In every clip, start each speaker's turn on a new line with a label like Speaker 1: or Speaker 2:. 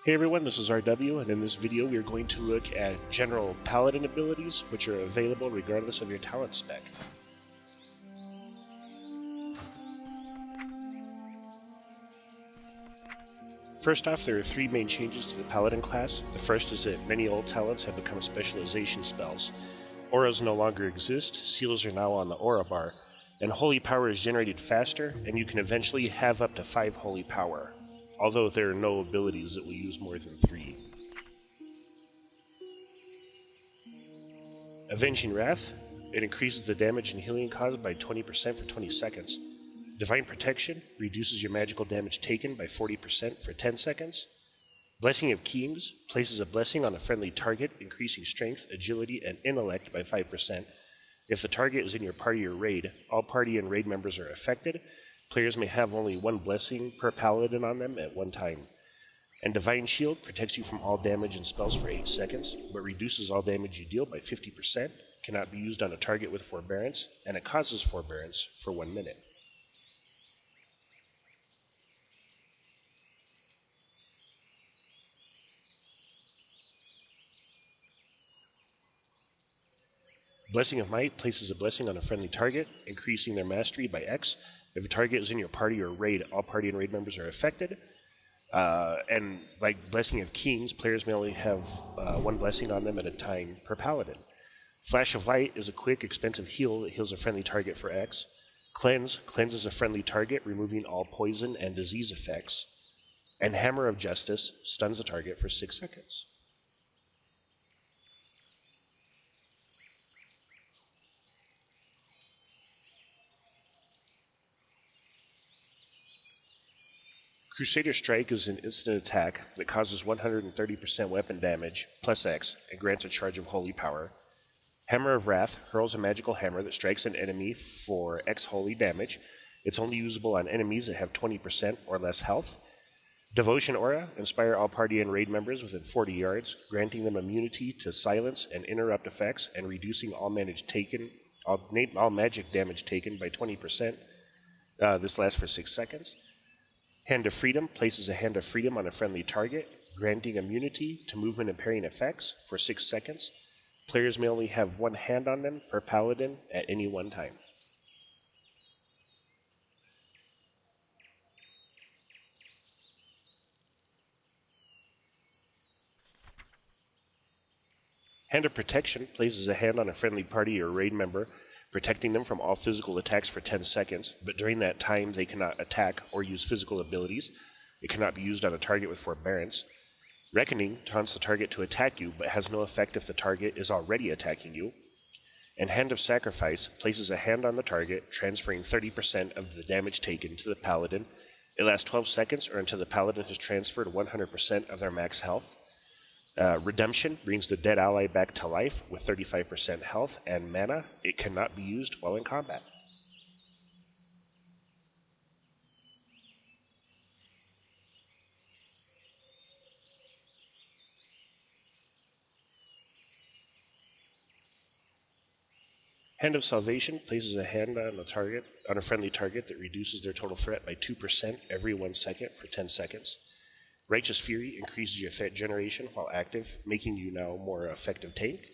Speaker 1: Hey everyone, this is RW, and in this video we are going to look at general Paladin abilities, which are available regardless of your talent spec. First off, there are three main changes to the Paladin class. The first is that many old talents have become specialization spells. Auras no longer exist, seals are now on the aura bar, and holy power is generated faster, and you can eventually have up to 5 holy power. Although there are no abilities that will use more than 3. Avenging Wrath. It increases the damage and healing caused by 20% for 20 seconds. Divine Protection reduces your magical damage taken by 40% for 10 seconds. Blessing of Kings places a blessing on a friendly target, increasing strength, agility, and intellect by 5%. If the target is in your party or raid, all party and raid members are affected. Players may have only one blessing per paladin on them at one time. And Divine Shield protects you from all damage and spells for 8 seconds, but reduces all damage you deal by 50%, cannot be used on a target with forbearance, and it causes forbearance for 1 minute. Blessing of Might places a blessing on a friendly target, increasing their mastery by X. If a target is in your party or raid, all party and raid members are affected. And like Blessing of Kings, players may only have one blessing on them at a time per paladin. Flash of Light is a quick, expensive heal that heals a friendly target for X. Cleanse cleanses a friendly target, removing all poison and disease effects. And Hammer of Justice stuns a target for 6 seconds. Crusader Strike is an instant attack that causes 130% weapon damage, plus X, and grants a charge of holy power. Hammer of Wrath hurls a magical hammer that strikes an enemy for X holy damage. It's only usable on enemies that have 20% or less health. Devotion Aura inspire all party and raid members within 40 yards, granting them immunity to silence and interrupt effects and reducing all magic damage taken by 20%. This lasts for 6 seconds. Hand of Freedom places a Hand of Freedom on a friendly target, granting immunity to movement and parrying effects for 6 seconds. Players may only have one hand on them per paladin at any one time. Hand of Protection places a hand on a friendly party or raid member, protecting them from all physical attacks for 10 seconds, but during that time they cannot attack or use physical abilities. It cannot be used on a target with forbearance. Reckoning taunts the target to attack you, but has no effect if the target is already attacking you. And Hand of Sacrifice places a hand on the target, transferring 30% of the damage taken to the paladin. It lasts 12 seconds or until the paladin has transferred 100% of their max health. Redemption brings the dead ally back to life with 35% health and mana. It cannot be used while in combat. Hand of Salvation places a hand on a friendly target that reduces their total threat by 2% every 1 second for 10 seconds. Righteous Fury increases your threat generation while active, making you now a more effective tank.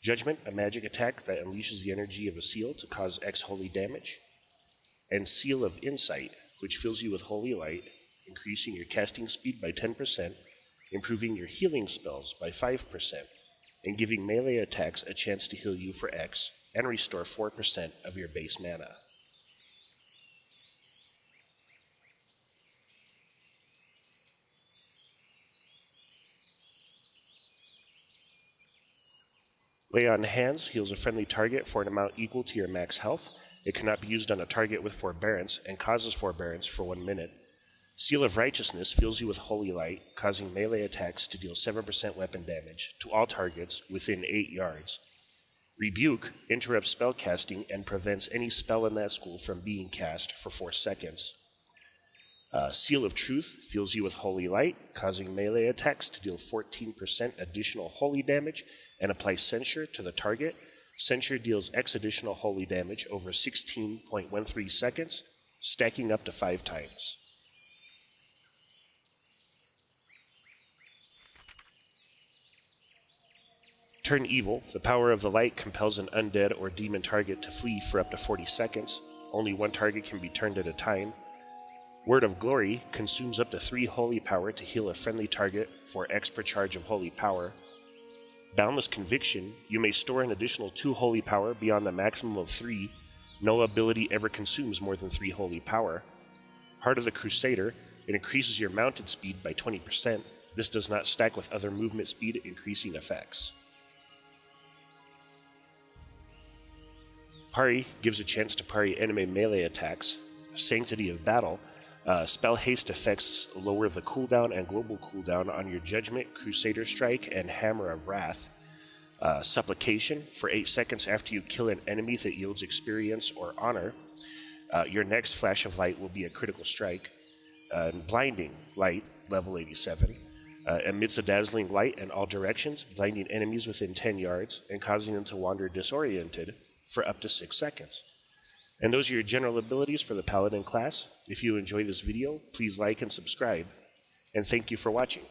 Speaker 1: Judgment, a magic attack that unleashes the energy of a seal to cause X holy damage. And Seal of Insight, which fills you with holy light, increasing your casting speed by 10%, improving your healing spells by 5%, and giving melee attacks a chance to heal you for X, and restore 4% of your base mana. Lay on Hands heals a friendly target for an amount equal to your max health. It cannot be used on a target with forbearance and causes forbearance for 1 minute. Seal of Righteousness fills you with holy light, causing melee attacks to deal 7% weapon damage to all targets within 8 yards. Rebuke interrupts spell casting and prevents any spell in that school from being cast for 4 seconds. Seal of Truth fills you with holy light, causing melee attacks to deal 14% additional holy damage and applies censure to the target. Censure deals X additional holy damage over 16.13 seconds, stacking up to 5 times. Turn Evil. The power of the light compels an undead or demon target to flee for up to 40 seconds. Only one target can be turned at a time. Word of Glory consumes up to 3 holy power to heal a friendly target for X per charge of holy power. Boundless Conviction. You may store an additional 2 holy power beyond the maximum of 3. No ability ever consumes more than 3 holy power. Heart of the Crusader. It increases your mounted speed by 20%. This does not stack with other movement speed increasing effects. Parry gives a chance to parry enemy melee attacks. Sanctity of Battle. Spell haste effects lower the cooldown and global cooldown on your Judgment, Crusader Strike, and Hammer of Wrath. Supplication. For 8 seconds after you kill an enemy that yields experience or honor, your next flash of light will be a critical strike. Blinding Light, level 87. Emits a dazzling light in all directions, blinding enemies within 10 yards and causing them to wander disoriented for up to 6 seconds. And those are your general abilities for the Paladin class. If you enjoy this video, please like and subscribe. And thank you for watching.